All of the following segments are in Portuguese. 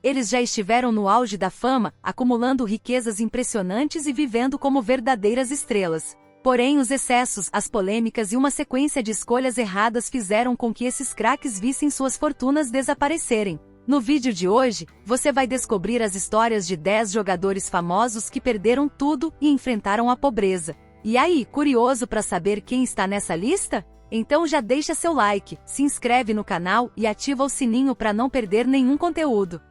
Eles já estiveram no auge da fama, acumulando riquezas impressionantes e vivendo como verdadeiras estrelas. Porém, os excessos, as polêmicas e uma sequência de escolhas erradas fizeram com que esses craques vissem suas fortunas desaparecerem. No vídeo de hoje, você vai descobrir as histórias de 10 jogadores famosos que perderam tudo e enfrentaram a pobreza. E aí, curioso para saber quem está nessa lista? Então já deixa seu like, se inscreve no canal e ativa o sininho para não perder nenhum conteúdo.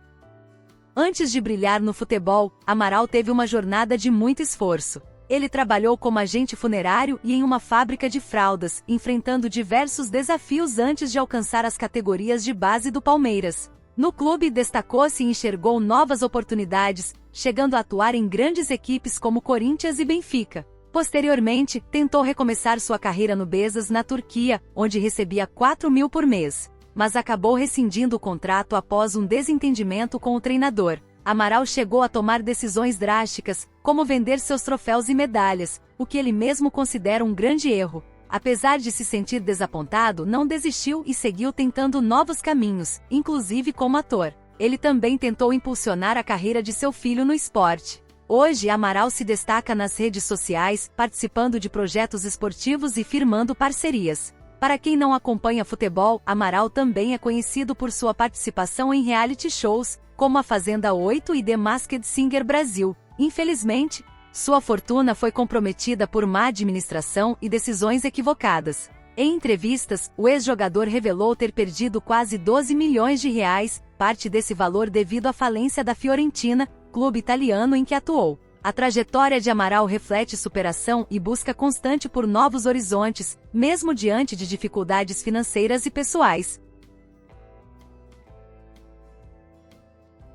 Antes de brilhar no futebol, Amaral teve uma jornada de muito esforço. Ele trabalhou como agente funerário e em uma fábrica de fraldas, enfrentando diversos desafios antes de alcançar as categorias de base do Palmeiras. No clube destacou-se e enxergou novas oportunidades, chegando a atuar em grandes equipes como Corinthians e Benfica. Posteriormente, tentou recomeçar sua carreira no Beşiktaş na Turquia, onde recebia 4 mil por mês. Mas acabou rescindindo o contrato após um desentendimento com o treinador. Amaral chegou a tomar decisões drásticas, como vender seus troféus e medalhas, o que ele mesmo considera um grande erro. Apesar de se sentir desapontado, não desistiu e seguiu tentando novos caminhos, inclusive como ator. Ele também tentou impulsionar a carreira de seu filho no esporte. Hoje, Amaral se destaca nas redes sociais, participando de projetos esportivos e firmando parcerias. Para quem não acompanha futebol, Amaral também é conhecido por sua participação em reality shows, como A Fazenda 8 e The Masked Singer Brasil. Infelizmente, sua fortuna foi comprometida por má administração e decisões equivocadas. Em entrevistas, o ex-jogador revelou ter perdido quase 12 milhões de reais, parte desse valor devido à falência da Fiorentina, clube italiano em que atuou. A trajetória de Amaral reflete superação e busca constante por novos horizontes, mesmo diante de dificuldades financeiras e pessoais.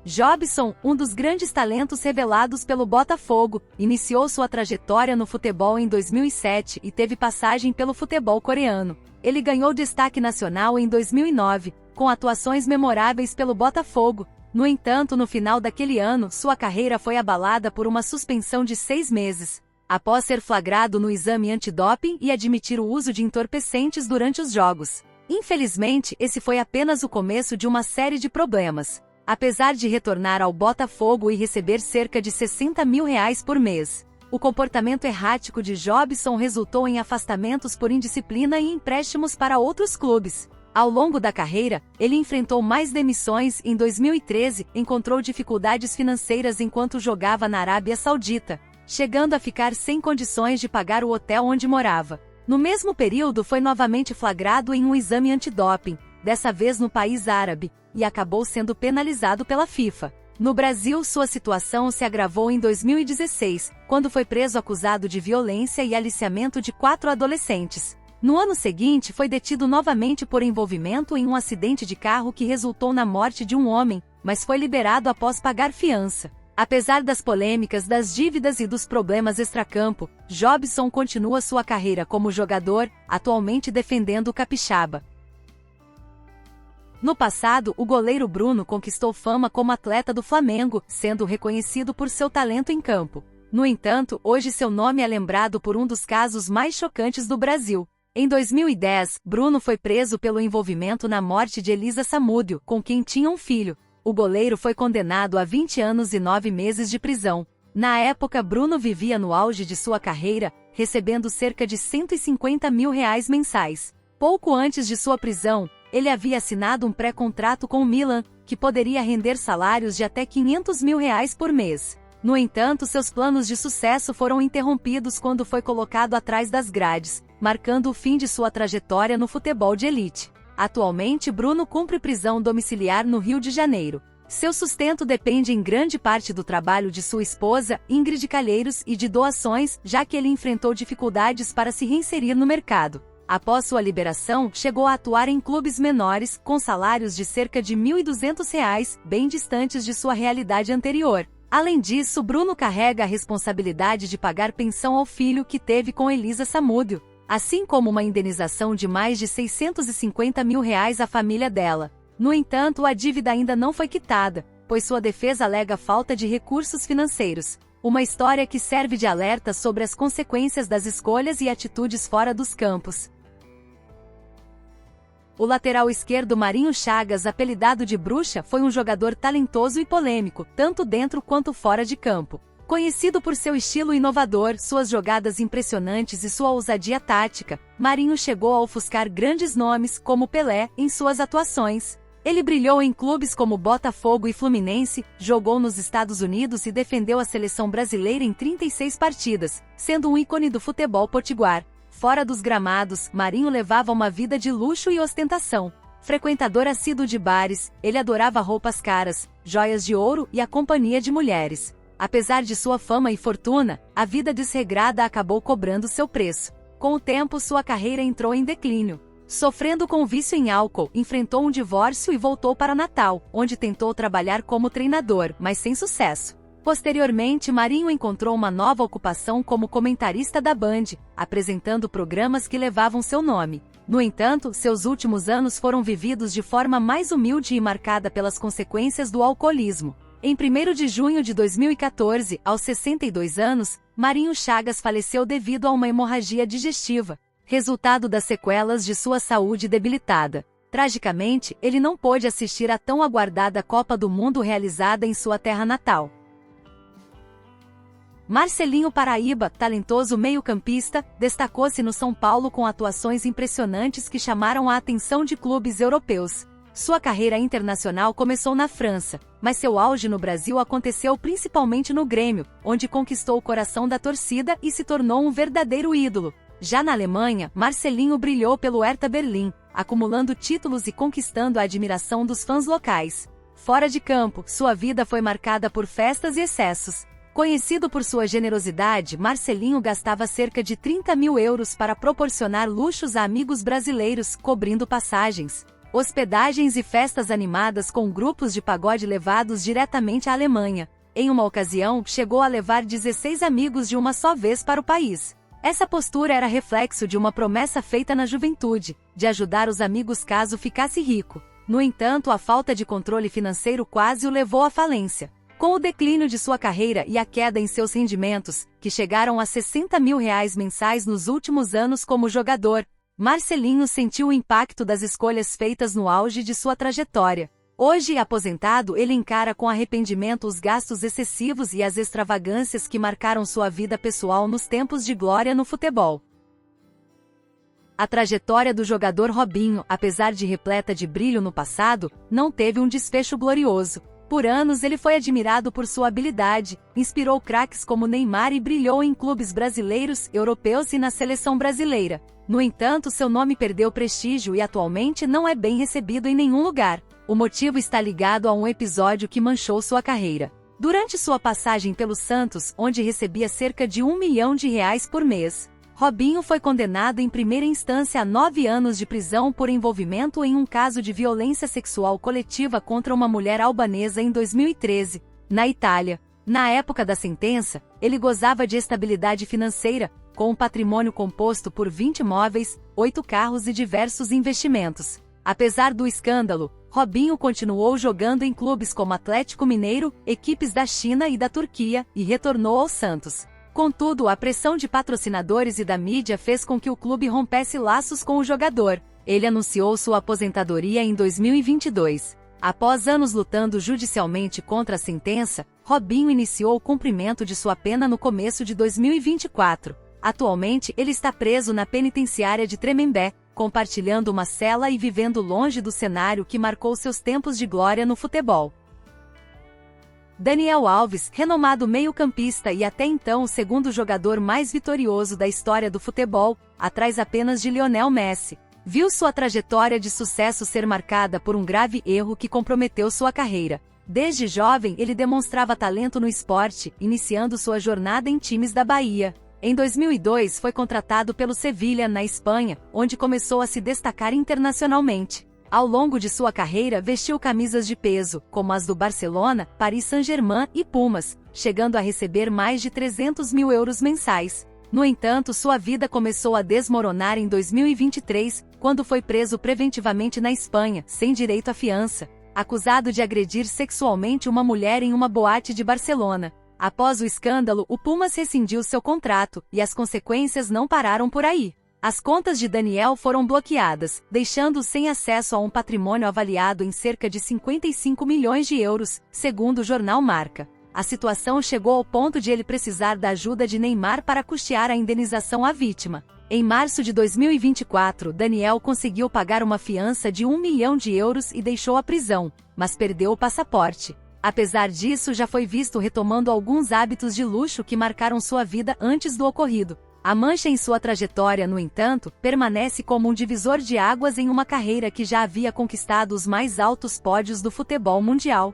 Jobson, um dos grandes talentos revelados pelo Botafogo, iniciou sua trajetória no futebol em 2007 e teve passagem pelo futebol coreano. Ele ganhou destaque nacional em 2009, com atuações memoráveis pelo Botafogo. No entanto, no final daquele ano, sua carreira foi abalada por uma suspensão de 6 meses, após ser flagrado no exame antidoping e admitir o uso de entorpecentes durante os jogos. Infelizmente, esse foi apenas o começo de uma série de problemas. Apesar de retornar ao Botafogo e receber cerca de 60 mil reais por mês, o comportamento errático de Jobson resultou em afastamentos por indisciplina e empréstimos para outros clubes. Ao longo da carreira, ele enfrentou mais demissões e em 2013 encontrou dificuldades financeiras enquanto jogava na Arábia Saudita, chegando a ficar sem condições de pagar o hotel onde morava. No mesmo período foi novamente flagrado em um exame antidoping, dessa vez no país árabe, e acabou sendo penalizado pela FIFA. No Brasil, sua situação se agravou em 2016, quando foi preso acusado de violência e aliciamento de 4 adolescentes. No ano seguinte, foi detido novamente por envolvimento em um acidente de carro que resultou na morte de um homem, mas foi liberado após pagar fiança. Apesar das polêmicas, das dívidas e dos problemas extracampo, Jobson continua sua carreira como jogador, atualmente defendendo o Capixaba. No passado, o goleiro Bruno conquistou fama como atleta do Flamengo, sendo reconhecido por seu talento em campo. No entanto, hoje seu nome é lembrado por um dos casos mais chocantes do Brasil. Em 2010, Bruno foi preso pelo envolvimento na morte de Elisa Samúdio, com quem tinha um filho. O goleiro foi condenado a 20 anos e 9 meses de prisão. Na época, Bruno vivia no auge de sua carreira, recebendo cerca de 150 mil reais mensais. Pouco antes de sua prisão, ele havia assinado um pré-contrato com o Milan, que poderia render salários de até 500 mil reais por mês. No entanto, seus planos de sucesso foram interrompidos quando foi colocado atrás das grades, marcando o fim de sua trajetória no futebol de elite. Atualmente, Bruno cumpre prisão domiciliar no Rio de Janeiro. Seu sustento depende em grande parte do trabalho de sua esposa, Ingrid Calheiros, e de doações, já que ele enfrentou dificuldades para se reinserir no mercado. Após sua liberação, chegou a atuar em clubes menores, com salários de cerca de R$ 1.200, bem distantes de sua realidade anterior. Além disso, Bruno carrega a responsabilidade de pagar pensão ao filho que teve com Elisa Samúdio, assim como uma indenização de mais de 650 mil reais à família dela. No entanto, a dívida ainda não foi quitada, pois sua defesa alega falta de recursos financeiros. Uma história que serve de alerta sobre as consequências das escolhas e atitudes fora dos campos. O lateral esquerdo Marinho Chagas, apelidado de Bruxa, foi um jogador talentoso e polêmico, tanto dentro quanto fora de campo. Conhecido por seu estilo inovador, suas jogadas impressionantes e sua ousadia tática, Marinho chegou a ofuscar grandes nomes, como Pelé, em suas atuações. Ele brilhou em clubes como Botafogo e Fluminense, jogou nos Estados Unidos e defendeu a seleção brasileira em 36 partidas, sendo um ícone do futebol potiguar. Fora dos gramados, Marinho levava uma vida de luxo e ostentação. Frequentador assíduo de bares, ele adorava roupas caras, joias de ouro e a companhia de mulheres. Apesar de sua fama e fortuna, a vida desregrada acabou cobrando seu preço. Com o tempo, sua carreira entrou em declínio. Sofrendo com vício em álcool, enfrentou um divórcio e voltou para Natal, onde tentou trabalhar como treinador, mas sem sucesso. Posteriormente, Marinho encontrou uma nova ocupação como comentarista da Band, apresentando programas que levavam seu nome. No entanto, seus últimos anos foram vividos de forma mais humilde e marcada pelas consequências do alcoolismo. Em 1º de junho de 2014, aos 62 anos, Marinho Chagas faleceu devido a uma hemorragia digestiva, resultado das sequelas de sua saúde debilitada. Tragicamente, ele não pôde assistir à tão aguardada Copa do Mundo realizada em sua terra natal. Marcelinho Paraíba, talentoso meio-campista, destacou-se no São Paulo com atuações impressionantes que chamaram a atenção de clubes europeus. Sua carreira internacional começou na França, mas seu auge no Brasil aconteceu principalmente no Grêmio, onde conquistou o coração da torcida e se tornou um verdadeiro ídolo. Já na Alemanha, Marcelinho brilhou pelo Hertha Berlim, acumulando títulos e conquistando a admiração dos fãs locais. Fora de campo, sua vida foi marcada por festas e excessos. Conhecido por sua generosidade, Marcelinho gastava cerca de 30 mil euros para proporcionar luxos a amigos brasileiros, cobrindo passagens, hospedagens e festas animadas com grupos de pagode levados diretamente à Alemanha. Em uma ocasião, chegou a levar 16 amigos de uma só vez para o país. Essa postura era reflexo de uma promessa feita na juventude, de ajudar os amigos caso ficasse rico. No entanto, a falta de controle financeiro quase o levou à falência. Com o declínio de sua carreira e a queda em seus rendimentos, que chegaram a 60 mil reais mensais nos últimos anos como jogador, Marcelinho sentiu o impacto das escolhas feitas no auge de sua trajetória. Hoje, aposentado, ele encara com arrependimento os gastos excessivos e as extravagâncias que marcaram sua vida pessoal nos tempos de glória no futebol. A trajetória do jogador Robinho, apesar de repleta de brilho no passado, não teve um desfecho glorioso. Por anos ele foi admirado por sua habilidade, inspirou craques como Neymar e brilhou em clubes brasileiros, europeus e na seleção brasileira. No entanto, seu nome perdeu prestígio e atualmente não é bem recebido em nenhum lugar. O motivo está ligado a um episódio que manchou sua carreira. Durante sua passagem pelo Santos, onde recebia cerca de R$1 milhão por mês, Robinho foi condenado em primeira instância a 9 anos de prisão por envolvimento em um caso de violência sexual coletiva contra uma mulher albanesa em 2013, na Itália. Na época da sentença, ele gozava de estabilidade financeira, com um patrimônio composto por 20 imóveis, 8 carros e diversos investimentos. Apesar do escândalo, Robinho continuou jogando em clubes como Atlético Mineiro, equipes da China e da Turquia, e retornou ao Santos. Contudo, a pressão de patrocinadores e da mídia fez com que o clube rompesse laços com o jogador. Ele anunciou sua aposentadoria em 2022. Após anos lutando judicialmente contra a sentença, Robinho iniciou o cumprimento de sua pena no começo de 2024. Atualmente, ele está preso na penitenciária de Tremembé, compartilhando uma cela e vivendo longe do cenário que marcou seus tempos de glória no futebol. Daniel Alves, renomado meio-campista e até então o segundo jogador mais vitorioso da história do futebol, atrás apenas de Lionel Messi, viu sua trajetória de sucesso ser marcada por um grave erro que comprometeu sua carreira. Desde jovem, ele demonstrava talento no esporte, iniciando sua jornada em times da Bahia. Em 2002 foi contratado pelo Sevilha, na Espanha, onde começou a se destacar internacionalmente. Ao longo de sua carreira vestiu camisas de peso, como as do Barcelona, Paris Saint-Germain e Pumas, chegando a receber mais de 300 mil euros mensais. No entanto, sua vida começou a desmoronar em 2023, quando foi preso preventivamente na Espanha, sem direito à fiança, acusado de agredir sexualmente uma mulher em uma boate de Barcelona. Após o escândalo, o Pumas rescindiu seu contrato, e as consequências não pararam por aí. As contas de Daniel foram bloqueadas, deixando-o sem acesso a um patrimônio avaliado em cerca de 55 milhões de euros, segundo o jornal Marca. A situação chegou ao ponto de ele precisar da ajuda de Neymar para custear a indenização à vítima. Em março de 2024, Daniel conseguiu pagar uma fiança de 1 milhão de euros e deixou a prisão, mas perdeu o passaporte. Apesar disso, já foi visto retomando alguns hábitos de luxo que marcaram sua vida antes do ocorrido. A mancha em sua trajetória, no entanto, permanece como um divisor de águas em uma carreira que já havia conquistado os mais altos pódios do futebol mundial.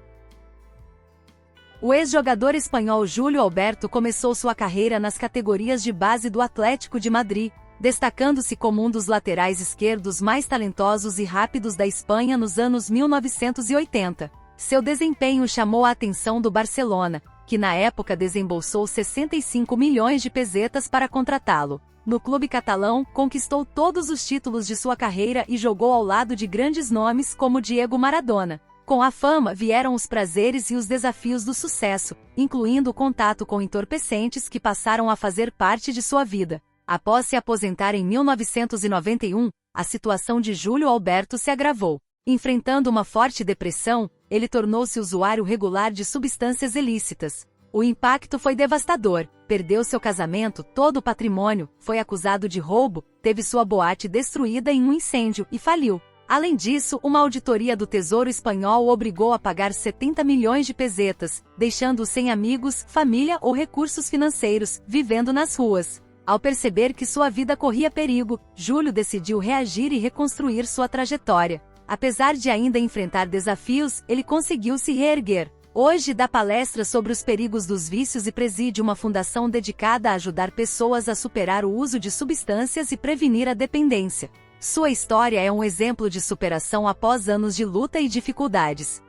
O ex-jogador espanhol Júlio Alberto começou sua carreira nas categorias de base do Atlético de Madrid, destacando-se como um dos laterais esquerdos mais talentosos e rápidos da Espanha nos anos 1980. Seu desempenho chamou a atenção do Barcelona, que na época desembolsou 65 milhões de pesetas para contratá-lo. No clube catalão, conquistou todos os títulos de sua carreira e jogou ao lado de grandes nomes como Diego Maradona. Com a fama vieram os prazeres e os desafios do sucesso, incluindo o contato com entorpecentes que passaram a fazer parte de sua vida. Após se aposentar em 1991, a situação de Júlio Alberto se agravou. Enfrentando uma forte depressão, ele tornou-se usuário regular de substâncias ilícitas. O impacto foi devastador, perdeu seu casamento, todo o patrimônio, foi acusado de roubo, teve sua boate destruída em um incêndio e faliu. Além disso, uma auditoria do Tesouro Espanhol o obrigou a pagar 70 milhões de pesetas, deixando-o sem amigos, família ou recursos financeiros, vivendo nas ruas. Ao perceber que sua vida corria perigo, Júlio decidiu reagir e reconstruir sua trajetória. Apesar de ainda enfrentar desafios, ele conseguiu se reerguer. Hoje dá palestras sobre os perigos dos vícios e preside uma fundação dedicada a ajudar pessoas a superar o uso de substâncias e prevenir a dependência. Sua história é um exemplo de superação após anos de luta e dificuldades.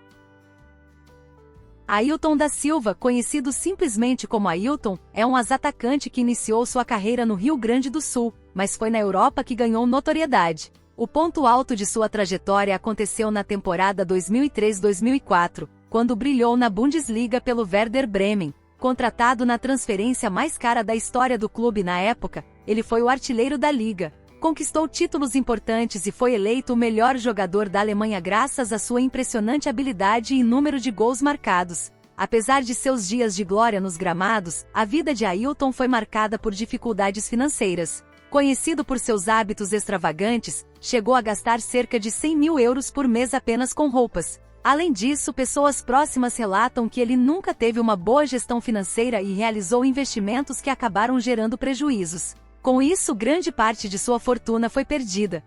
Ailton da Silva, conhecido simplesmente como Ailton, é um ex-atacante que iniciou sua carreira no Rio Grande do Sul, mas foi na Europa que ganhou notoriedade. O ponto alto de sua trajetória aconteceu na temporada 2003-2004, quando brilhou na Bundesliga pelo Werder Bremen. Contratado na transferência mais cara da história do clube na época, ele foi o artilheiro da liga. Conquistou títulos importantes e foi eleito o melhor jogador da Alemanha graças à sua impressionante habilidade e número de gols marcados. Apesar de seus dias de glória nos gramados, a vida de Ailton foi marcada por dificuldades financeiras. Conhecido por seus hábitos extravagantes, chegou a gastar cerca de 100 mil euros por mês apenas com roupas. Além disso, pessoas próximas relatam que ele nunca teve uma boa gestão financeira e realizou investimentos que acabaram gerando prejuízos. Com isso, grande parte de sua fortuna foi perdida.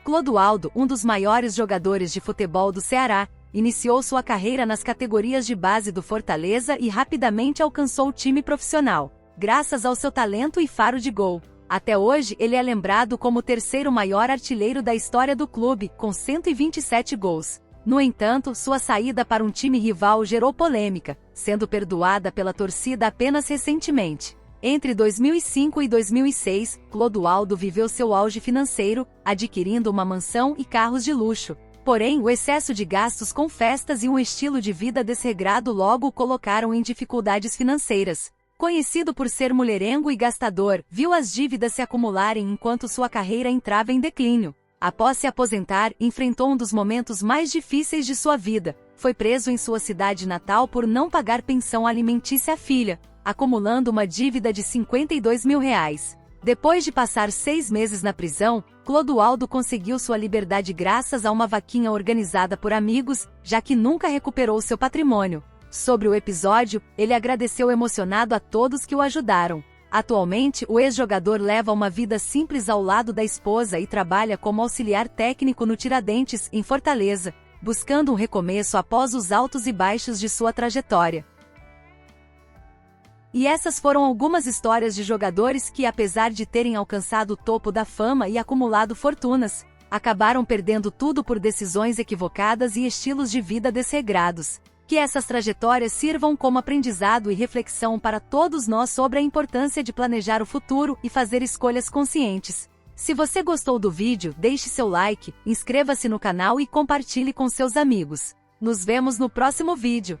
Clodoaldo, um dos maiores jogadores de futebol do Ceará, iniciou sua carreira nas categorias de base do Fortaleza e rapidamente alcançou o time profissional, graças ao seu talento e faro de gol. Até hoje, ele é lembrado como o terceiro maior artilheiro da história do clube, com 127 gols. No entanto, sua saída para um time rival gerou polêmica, sendo perdoada pela torcida apenas recentemente. Entre 2005 e 2006, Clodoaldo viveu seu auge financeiro, adquirindo uma mansão e carros de luxo. Porém, o excesso de gastos com festas e um estilo de vida desregrado logo o colocaram em dificuldades financeiras. Conhecido por ser mulherengo e gastador, viu as dívidas se acumularem enquanto sua carreira entrava em declínio. Após se aposentar, enfrentou um dos momentos mais difíceis de sua vida. Foi preso em sua cidade natal por não pagar pensão alimentícia à filha, acumulando uma dívida de 52 mil reais. Depois de passar 6 meses na prisão, Clodoaldo conseguiu sua liberdade graças a uma vaquinha organizada por amigos, já que nunca recuperou seu patrimônio. Sobre o episódio, ele agradeceu emocionado a todos que o ajudaram. Atualmente, o ex-jogador leva uma vida simples ao lado da esposa e trabalha como auxiliar técnico no Tiradentes, em Fortaleza, buscando um recomeço após os altos e baixos de sua trajetória. E essas foram algumas histórias de jogadores que, apesar de terem alcançado o topo da fama e acumulado fortunas, acabaram perdendo tudo por decisões equivocadas e estilos de vida desregrados. Que essas trajetórias sirvam como aprendizado e reflexão para todos nós sobre a importância de planejar o futuro e fazer escolhas conscientes. Se você gostou do vídeo, deixe seu like, inscreva-se no canal e compartilhe com seus amigos. Nos vemos no próximo vídeo.